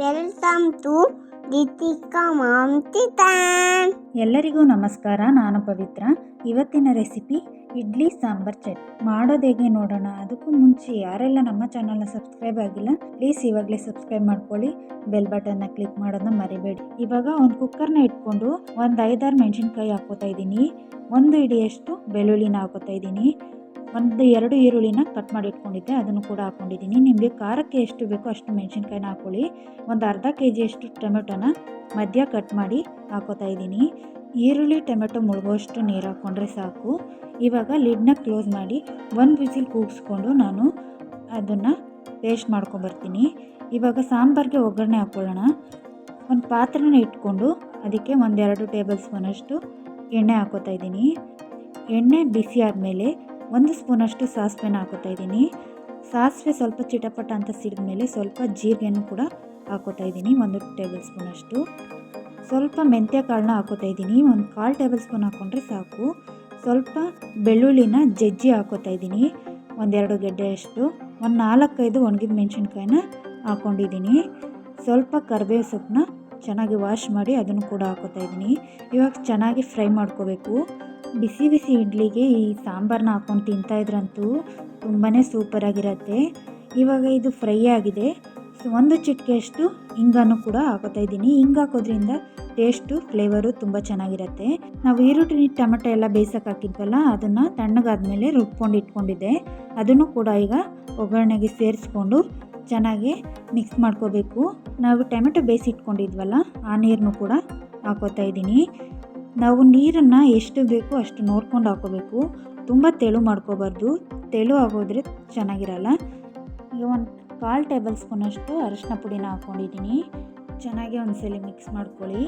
Welcome to Deepika mom kitchen. ಎಲ್ಲರಿಗೂ ನಮಸ್ಕಾರ. ನಾನು ಪವಿತ್ರ. ಇವತ್ತಿನ ರೆಸಿಪಿ ಇಡ್ಲಿ ಸಾಂಬಾರ್ ಚಟ್ನಿ ಮಾಡೋದು ಹೇಗೆ ನೋಡೋಣ. ಅದಕ್ಕೂ ಮುಂಚೆ ಯಾರೆಲ್ಲ ನಮ್ಮ ಚಾನಲ್ನ ಸಬ್ಸ್ಕ್ರೈಬ್ ಆಗಿಲ್ಲ ಪ್ಲೀಸ್ ಇವಾಗಲೇ ಸಬ್ಸ್ಕ್ರೈಬ್ ಮಾಡ್ಕೊಳ್ಳಿ, ಬೆಲ್ ಬಟನ್ನ ಕ್ಲಿಕ್ ಮಾಡೋದನ್ನ ಮರಿಬೇಡಿ. ಇವಾಗ ಒಂದು ಕುಕ್ಕರ್ನ ಇಟ್ಕೊಂಡು ಒಂದು 5-6 ಮೆಣಸಿನ್ಕಾಯಿ ಹಾಕೋತಾ ಇದ್ದೀನಿ. 1 ಹಿಡಿಯಷ್ಟು ಬೆಳ್ಳುಳ್ಳಿನ ಹಾಕೋತಾ ಇದ್ದೀನಿ. 1-2 ಈರುಳ್ಳಿನ ಕಟ್ ಮಾಡಿ ಇಟ್ಕೊಂಡಿದ್ದೆ, ಅದನ್ನು ಕೂಡ ಹಾಕೊಂಡಿದ್ದೀನಿ. ನಿಮಗೆ ಖಾರಕ್ಕೆ ಎಷ್ಟು ಬೇಕೋ ಅಷ್ಟು ಮೆಣಸಿನ್ಕಾಯಿನ ಹಾಕೊಳ್ಳಿ. ಒಂದು ಅರ್ಧ ಕೆಜಿಯಷ್ಟು ಟೊಮೆಟೊನ ಮಧ್ಯ ಕಟ್ ಮಾಡಿ ಹಾಕೋತಾ ಇದ್ದೀನಿ. ಈರುಳ್ಳಿ ಟೊಮೆಟೊ ಮುಳುಗುವಷ್ಟು ನೀರು ಹಾಕ್ಕೊಂಡ್ರೆ ಸಾಕು. ಇವಾಗ ಲಿಡ್ನ ಕ್ಲೋಸ್ ಮಾಡಿ 1 ವಿಸಿಲ್ ಕೂಗಿಸ್ಕೊಂಡು ನಾನು ಅದನ್ನು ಪೇಸ್ಟ್ ಮಾಡ್ಕೊಂಬರ್ತೀನಿ. ಇವಾಗ ಸಾಂಬಾರಿಗೆ ಒಗ್ಗರಣೆ ಹಾಕ್ಕೊಳ್ಳೋಣ. ಒಂದು ಪಾತ್ರೆನ ಇಟ್ಕೊಂಡು ಅದಕ್ಕೆ 1-2 ಟೇಬಲ್ ಸ್ಪೂನಷ್ಟು ಎಣ್ಣೆ ಹಾಕೋತಾ ಇದ್ದೀನಿ. ಎಣ್ಣೆ ಬಿಸಿ ಆದಮೇಲೆ 1 ಸ್ಪೂನಷ್ಟು ಸಾಸಿವೆನ ಹಾಕೋತಾ ಇದ್ದೀನಿ. ಸಾಸಿವೆ ಸ್ವಲ್ಪ ಚಿಟಪಟ ಅಂತ ಸಿಡಿದ ಮೇಲೆ ಸ್ವಲ್ಪ ಜೀರಿಗೆನೂ ಕೂಡ ಹಾಕೋತಾ ಇದ್ದೀನಿ, 1 ಟೇಬಲ್ ಸ್ಪೂನಷ್ಟು. ಸ್ವಲ್ಪ ಮೆಂತ್ಯ ಕಾಳನ್ನ ಹಾಕೋತಾ ಇದ್ದೀನಿ, 1/4 ಟೇಬಲ್ ಸ್ಪೂನ್ ಹಾಕ್ಕೊಂಡ್ರೆ ಸಾಕು. ಸ್ವಲ್ಪ ಬೆಳ್ಳುಳ್ಳಿನ ಜಜ್ಜಿ ಹಾಕೋತಾ ಇದ್ದೀನಿ, 1-2 ಗೆಡ್ಡೆಯಷ್ಟು. 4-5 ಒಣಗಿದ ಮೆಣಸಿನ್ಕಾಯಿನ ಹಾಕ್ಕೊಂಡಿದ್ದೀನಿ. ಸ್ವಲ್ಪ ಕರಿಬೇವು ಸೊಪ್ಪನ್ನ ಚೆನ್ನಾಗಿ ವಾಶ್ ಮಾಡಿ ಅದನ್ನು ಕೂಡ ಹಾಕೋತಾ ಇದ್ದೀನಿ. ಇವಾಗ ಚೆನ್ನಾಗಿ ಫ್ರೈ ಮಾಡ್ಕೋಬೇಕು. ಬಿಸಿ ಬಿಸಿ ಇಡ್ಲಿಗೆ ಈ ಸಾಂಬಾರನ್ನ ಹಾಕ್ಕೊಂಡು ತಿಂತಾಯಿದ್ರಂತೂ ತುಂಬಾ ಸೂಪರಾಗಿರುತ್ತೆ. ಇವಾಗ ಇದು ಫ್ರೈ ಆಗಿದೆ. 1 ಚಿಟಿಕೆಯಷ್ಟು ಹಿಂಗನ್ನು ಕೂಡ ಹಾಕೋತಾ ಇದ್ದೀನಿ. ಹಿಂಗೆ ಹಾಕೋದ್ರಿಂದ ಟೇಸ್ಟು ಫ್ಲೇವರು ತುಂಬ ಚೆನ್ನಾಗಿರುತ್ತೆ. ನಾವು ಈರುಳ್ಳಿ ಟೊಮೆಟೊ ಎಲ್ಲ ಬೇಯಿಸೋಕೆ ಹಾಕಿದ್ವಲ್ಲ, ಅದನ್ನು ತಣ್ಣಗಾದ್ಮೇಲೆ ರುಬ್ಕೊಂಡು ಇಟ್ಕೊಂಡಿದ್ದೆ. ಅದನ್ನು ಕೂಡ ಈಗ ಒಗ್ಗರಣೆಗೆ ಸೇರಿಸ್ಕೊಂಡು ಚೆನ್ನಾಗಿ ಮಿಕ್ಸ್ ಮಾಡ್ಕೋಬೇಕು. ನಾವು ಟೊಮೆಟೊ ಬೇಯಿಸಿ ಇಟ್ಕೊಂಡಿದ್ವಲ್ಲ, ಆ ನೀರನ್ನು ಕೂಡ ಹಾಕೋತಾ ಇದ್ದೀನಿ. ನಾವು ನೀರನ್ನು ಎಷ್ಟು ಬೇಕೋ ಅಷ್ಟು ನೋಡ್ಕೊಂಡು ಹಾಕೋಬೇಕು. ತುಂಬ ತೆಳು ಮಾಡ್ಕೋಬಾರ್ದು, ತೆಳು ಆಗೋದ್ರೆ ಚೆನ್ನಾಗಿರಲ್ಲ. ಈಗ 1/4 ಟೇಬಲ್ ಸ್ಪೂನಷ್ಟು ಅರಿಶಿನ ಪುಡಿನ ಹಾಕ್ಕೊಂಡಿದ್ದೀನಿ. ಚೆನ್ನಾಗಿ ಒಂದ್ಸಲ ಮಿಕ್ಸ್ ಮಾಡ್ಕೊಳ್ಳಿ.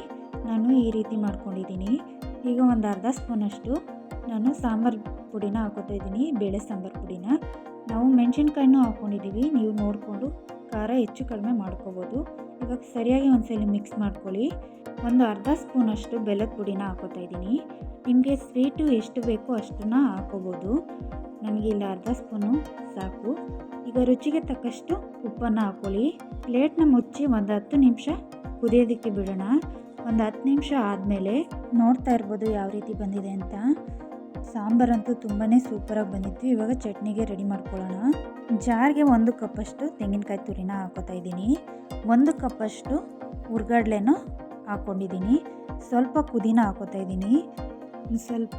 ನಾನು ಈ ರೀತಿ ಮಾಡ್ಕೊಂಡಿದ್ದೀನಿ. ಈಗ 1/2 ಸ್ಪೂನಷ್ಟು ನಾನು ಸಾಂಬಾರು ಪುಡಿನ ಹಾಕೋತಾ ಇದ್ದೀನಿ, ಬೇಳೆ ಸಾಂಬಾರು ಪುಡಿನ. ನಾವು ಮೆಣಸಿನ್ಕಾಯಿನೂ ಹಾಕ್ಕೊಂಡಿದ್ದೀವಿ, ನೀವು ನೋಡಿಕೊಂಡು ಖಾರ ಹೆಚ್ಚು ಕಡಿಮೆ ಮಾಡ್ಕೋಬೋದು. ಇವಾಗ ಸರಿಯಾಗಿ ಒಂದ್ಸಲ ಮಿಕ್ಸ್ ಮಾಡ್ಕೊಳ್ಳಿ. 1/2 ಸ್ಪೂನಷ್ಟು ಬೆಲ್ಲದ ಪುಡಿನ ಹಾಕೋತಾ ಇದ್ದೀನಿ. ನಿಮಗೆ ಸ್ವೀಟು ಎಷ್ಟು ಬೇಕೋ ಅಷ್ಟನ್ನು ಹಾಕೋಬೋದು. ನನಗೆ ಇಲ್ಲಿ 1/2 ಸ್ಪೂನು ಸಾಕು. ಈಗ ರುಚಿಗೆ ತಕ್ಕಷ್ಟು ಉಪ್ಪನ್ನು ಹಾಕ್ಕೊಳ್ಳಿ. ಪ್ಲೇಟ್ನ ಮುಚ್ಚಿ 10 ನಿಮಿಷ ಕುದಿಯೋದಕ್ಕೆ ಬಿಡೋಣ. 10 ನಿಮಿಷ ಆದಮೇಲೆ ನೋಡ್ತಾ ಇರ್ಬೋದು ಯಾವ ರೀತಿ ಬಂದಿದೆ ಅಂತ. ಸಾಂಬಾರಂತೂ ತುಂಬಾ ಸೂಪರಾಗಿ ಬಂದಿತ್ತು. ಇವಾಗ ಚಟ್ನಿಗೆ ರೆಡಿ ಮಾಡ್ಕೊಳ್ಳೋಣ. ಜಾರ್ಗೆ 1 ಕಪ್ಪಷ್ಟು ತೆಂಗಿನಕಾಯಿ ತುರಿನ ಹಾಕೋತಾ ಇದ್ದೀನಿ. 1 ಕಪ್ಪಷ್ಟು ಹುರ್ಗಡ್ಲೆನೂ ಹಾಕ್ಕೊಂಡಿದ್ದೀನಿ. ಸ್ವಲ್ಪ ಪುದೀನ ಹಾಕೋತಾ ಇದ್ದೀನಿ. ಸ್ವಲ್ಪ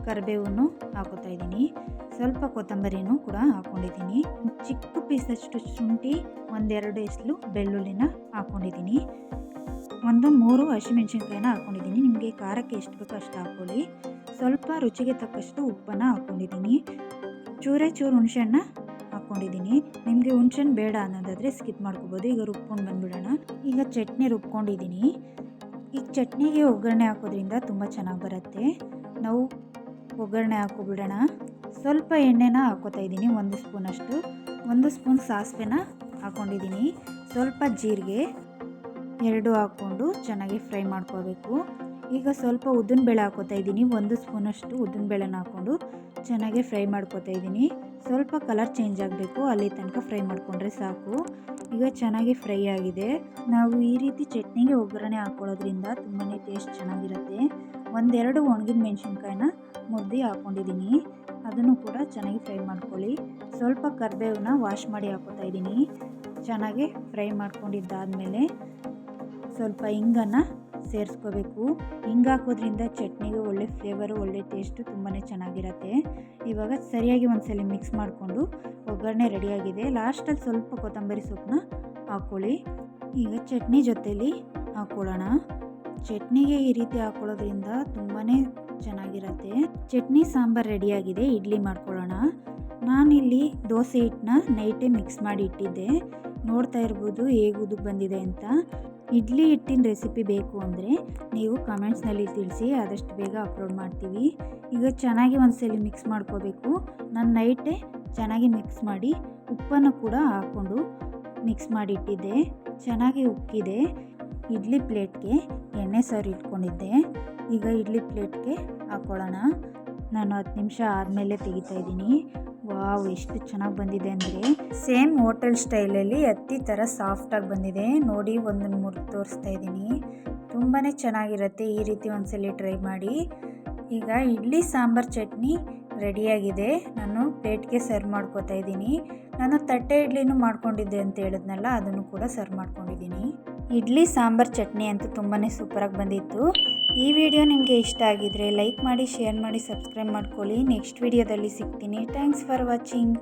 ಕರಿಬೇವನ್ನು ಹಾಕೋತಾ ಇದ್ದೀನಿ. ಸ್ವಲ್ಪ ಕೊತ್ತಂಬರಿನೂ ಕೂಡ ಹಾಕ್ಕೊಂಡಿದ್ದೀನಿ. ಚಿಕ್ಕ ಪೀಸಷ್ಟು ಶುಂಠಿ, 1-2 ಎಸಳು ಬೆಳ್ಳುಳ್ಳಿನ ಹಾಕ್ಕೊಂಡಿದ್ದೀನಿ. 3 ಹಸಿಮೆಣಸಿನ್ಕಾಯಿನ ಹಾಕ್ಕೊಂಡಿದ್ದೀನಿ. ನಿಮಗೆ ಖಾರಕ್ಕೆ ಎಷ್ಟು ಬೇಕೋ ಅಷ್ಟು ಹಾಕ್ಕೊಳ್ಳಿ. ಸ್ವಲ್ಪ ರುಚಿಗೆ ತಕ್ಕಷ್ಟು ಉಪ್ಪನ್ನು ಹಾಕ್ಕೊಂಡಿದ್ದೀನಿ. ಚೂರು ಹುಣಸೆಹಣ್ಣ ಹಾಕ್ಕೊಂಡಿದ್ದೀನಿ. ನಿಮಗೆ ಹುಣಸೆಹಣ್ಣು ಬೇಡ ಅನ್ನೋದಾದರೆ ಸ್ಕಿಪ್ ಮಾಡ್ಕೋಬೋದು. ಈಗ ರುಬ್ಕೊಂಡು ಬಂದುಬಿಡೋಣ. ಈಗ ಚಟ್ನಿ ರುಬ್ಕೊಂಡಿದ್ದೀನಿ. ಈಗ ಚಟ್ನಿಗೆ ಒಗ್ಗರಣೆ ಹಾಕೋದ್ರಿಂದ ತುಂಬ ಚೆನ್ನಾಗಿ ಬರುತ್ತೆ. ನಾವು ಒಗ್ಗರಣೆ ಹಾಕೋಬಿಡೋಣ. ಸ್ವಲ್ಪ ಎಣ್ಣೆನ ಹಾಕೋತಾ ಇದ್ದೀನಿ, 1 ಸ್ಪೂನಷ್ಟು. 1 ಸ್ಪೂನ್ ಸಾಸಿವೆನ ಹಾಕ್ಕೊಂಡಿದ್ದೀನಿ. ಸ್ವಲ್ಪ ಜೀರಿಗೆ 2 ಹಾಕ್ಕೊಂಡು ಚೆನ್ನಾಗಿ ಫ್ರೈ ಮಾಡ್ಕೋಬೇಕು. ಈಗ ಸ್ವಲ್ಪ ಉದ್ದಿನಬೇಳೆ ಹಾಕೋತಾ ಇದ್ದೀನಿ. 1 ಸ್ಪೂನಷ್ಟು ಉದ್ದಿನಬೇಳೆನ ಹಾಕ್ಕೊಂಡು ಚೆನ್ನಾಗಿ ಫ್ರೈ ಮಾಡ್ಕೋತಾ ಇದ್ದೀನಿ. ಸ್ವಲ್ಪ ಕಲರ್ ಚೇಂಜ್ ಆಗಬೇಕು, ಅಲ್ಲಿ ತನಕ ಫ್ರೈ ಮಾಡಿಕೊಂಡ್ರೆ ಸಾಕು. ಈಗ ಚೆನ್ನಾಗಿ ಫ್ರೈ ಆಗಿದೆ. ನಾವು ಈ ರೀತಿ ಚಟ್ನಿಗೆ ಒಗ್ಗರಣೆ ಹಾಕ್ಕೊಳ್ಳೋದ್ರಿಂದ ತುಂಬಾ ಟೇಸ್ಟ್ ಚೆನ್ನಾಗಿರುತ್ತೆ. 1-2 ಒಣಗಿದ ಮೆಣಸಿನ್ಕಾಯಿನ ಮುದ್ದೆ ಹಾಕ್ಕೊಂಡಿದ್ದೀನಿ, ಅದನ್ನು ಕೂಡ ಚೆನ್ನಾಗಿ ಫ್ರೈ ಮಾಡ್ಕೊಳ್ಳಿ. ಸ್ವಲ್ಪ ಕರಿಬೇವನ್ನ ವಾಶ್ ಮಾಡಿ ಹಾಕೋತಾ ಇದ್ದೀನಿ. ಚೆನ್ನಾಗಿ ಫ್ರೈ ಮಾಡ್ಕೊಂಡಿದ್ದಾದಮೇಲೆ ಸ್ವಲ್ಪ ಹಿಂಗನ್ನು ಸೇರಿಸ್ಕೋಬೇಕು. ಹಿಂಗೆ ಹಾಕೋದ್ರಿಂದ ಚಟ್ನಿಗೆ ಒಳ್ಳೆ ಫ್ಲೇವರು, ಒಳ್ಳೆ ಟೇಸ್ಟು ತುಂಬಾ ಚೆನ್ನಾಗಿರುತ್ತೆ. ಇವಾಗ ಸರಿಯಾಗಿ ಒಂದ್ಸಲ ಮಿಕ್ಸ್ ಮಾಡಿಕೊಂಡು ಒಗ್ಗರಣೆ ರೆಡಿಯಾಗಿದೆ. ಲಾಸ್ಟಲ್ಲಿ ಸ್ವಲ್ಪ ಕೊತ್ತಂಬರಿ ಸೊಪ್ಪನ್ನ ಹಾಕ್ಕೊಳ್ಳಿ. ಈಗ ಚಟ್ನಿ ಜೊತೇಲಿ ಹಾಕ್ಕೊಳ್ಳೋಣ. ಚಟ್ನಿಗೆ ಈ ರೀತಿ ಹಾಕ್ಕೊಳ್ಳೋದ್ರಿಂದ ತುಂಬಾ ಚೆನ್ನಾಗಿರುತ್ತೆ. ಚಟ್ನಿ ಸಾಂಬಾರು ರೆಡಿಯಾಗಿದೆ. ಇಡ್ಲಿ ಮಾಡ್ಕೊಳ್ಳೋಣ. ನಾನಿಲ್ಲಿ ದೋಸೆ ಹಿಟ್ಟನ್ನ ನೈಟೇ ಮಿಕ್ಸ್ ಮಾಡಿ ಇಟ್ಟಿದ್ದೆ. ನೋಡ್ತಾ ಇರ್ಬೋದು ಹೇಗೆ ಉದುಗ್ ಬಂದಿದೆ ಅಂತ. ಇಡ್ಲಿ ಹಿಟ್ಟಿನ ರೆಸಿಪಿ ಬೇಕು ಅಂದರೆ ನೀವು ಕಮೆಂಟ್ಸ್ನಲ್ಲಿ ತಿಳಿಸಿ, ಆದಷ್ಟು ಬೇಗ ಅಪ್ಲೋಡ್ ಮಾಡ್ತೀವಿ. ಈಗ ಚೆನ್ನಾಗಿ ಒಂದ್ಸಲ ಮಿಕ್ಸ್ ಮಾಡ್ಕೋಬೇಕು. ನಾನು ನೈಟೇ ಚೆನ್ನಾಗಿ ಮಿಕ್ಸ್ ಮಾಡಿ ಉಪ್ಪನ್ನು ಕೂಡ ಹಾಕ್ಕೊಂಡು ಮಿಕ್ಸ್ ಮಾಡಿ ಇಟ್ಟಿದ್ದೆ. ಚೆನ್ನಾಗಿ ಉಕ್ಕಿದೆ. ಇಡ್ಲಿ ಪ್ಲೇಟ್ಗೆ ಎಣ್ಣೆ ಸವರಿ ಇಟ್ಕೊಂಡಿದ್ದೆ. ಈಗ ಇಡ್ಲಿ ಪ್ಲೇಟ್ಗೆ ಹಾಕ್ಕೊಳ್ಳೋಣ. ನಾನು 10 ನಿಮಿಷ ಆದಮೇಲೆ ತೆಗಿತಾ ಇದ್ದೀನಿ. ವಾವ್, ಎಷ್ಟು ಚೆನ್ನಾಗಿ ಬಂದಿದೆ ಅಂದರೆ ಸೇಮ್ ಹೋಟೆಲ್ ಸ್ಟೈಲಲ್ಲಿ ಹತ್ತಿ ಥರ ಸಾಫ್ಟಾಗಿ ಬಂದಿದೆ ನೋಡಿ. ಒಂದನ್ನು ಮುರಿದು ತೋರಿಸ್ತಾ ಇದ್ದೀನಿ. ತುಂಬಾ ಚೆನ್ನಾಗಿರುತ್ತೆ. ಈ ರೀತಿ ಒಂದ್ಸಲಿ ಟ್ರೈ ಮಾಡಿ. ಈಗ ಇಡ್ಲಿ ಸಾಂಬಾರ್ ಚಟ್ನಿ ರೆಡಿಯಾಗಿದೆ. ನಾನು ಪ್ಲೇಟ್ಗೆ ಸರ್ವ್ ಮಾಡ್ಕೋತಾ ಇದ್ದೀನಿ. ನಾನು ತಟ್ಟೆ ಇಡ್ಲಿನೂ ಮಾಡ್ಕೊಂಡಿದ್ದೆ ಅಂತ ಹೇಳಿದ್ನಲ್ಲ, ಅದನ್ನು ಕೂಡ ಸರ್ವ್ ಮಾಡ್ಕೊಂಡಿದ್ದೀನಿ. ಇಡ್ಲಿ ಸಾಂಬಾರ್ ಚಟ್ನಿ ಅಂತೂ ತುಂಬಾ ಸೂಪರಾಗಿ ಬಂದಿತ್ತು. ಈ ವಿಡಿಯೋ ನಿಮಗೆ ಇಷ್ಟ ಆಗಿದ್ರೆ ಲೈಕ್ ಮಾಡಿ, ಶೇರ್ ಮಾಡಿ, ಸಬ್ಸ್ಕ್ರೈಬ್ ಮಾಡ್ಕೊಳ್ಳಿ. ನೆಕ್ಸ್ಟ್ ವಿಡಿಯೋದಲ್ಲಿ ಸಿಗ್ತೀನಿ. Thanks for watching.